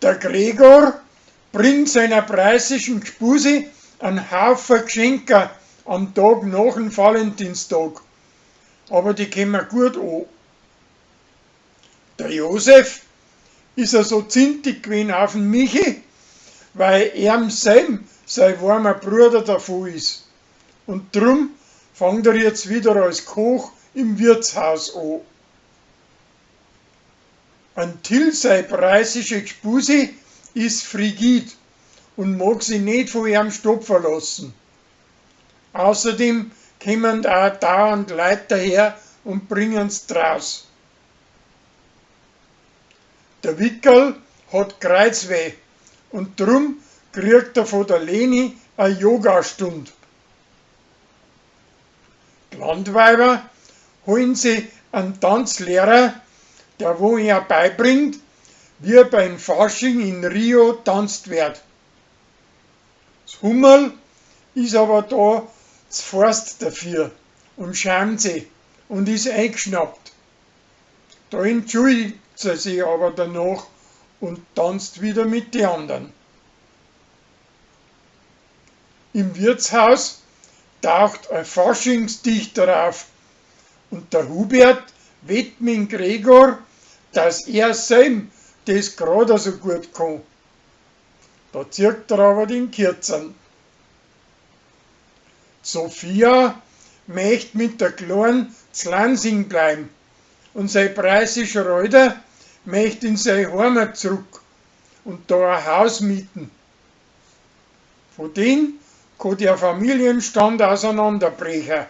Der Gregor bringt seiner preußischen Gspusi einen Haufen Geschenke am Tag nach dem Valentinstag, aber die kommen gut an. Der Josef ist so zintig gewesen auf den Michi, weil er sein warmer Bruder davon ist. Und drum fängt er jetzt wieder als Koch im Wirtshaus an. Ein Till, sein preußische Gspusi, ist frigid und mag sich nicht von ihm stopfen lassen. Außerdem kommen auch dauernd Leute daher und bringen's draus. Der Wickerl hat Kreuzweh und drum kriegt er von der Leni eine Yogastunde. Die Landweiber holen sich einen Tanzlehrer, der wo ihnen beibringt, wie beim Fasching in Rio tanzt wird. Das Hummerl ist aber da zu Forst dafür und schämt sich und ist eingeschnappt. Da entschuldigt sie sich aber danach und tanzt wieder mit den anderen. Im Wirtshaus taucht ein Faschingsdichter auf und der Hubert wett mit Gregor, dass er selbst das gerade so gut kann. Da zieht er aber den Kürzern. Sophia möchte mit der Kleinen zu Lansing bleiben und sein preußischer Reuter möchte in seine Heimat zurück und da ein Haus mieten. Von dem kann der Familienstand auseinanderbrechen.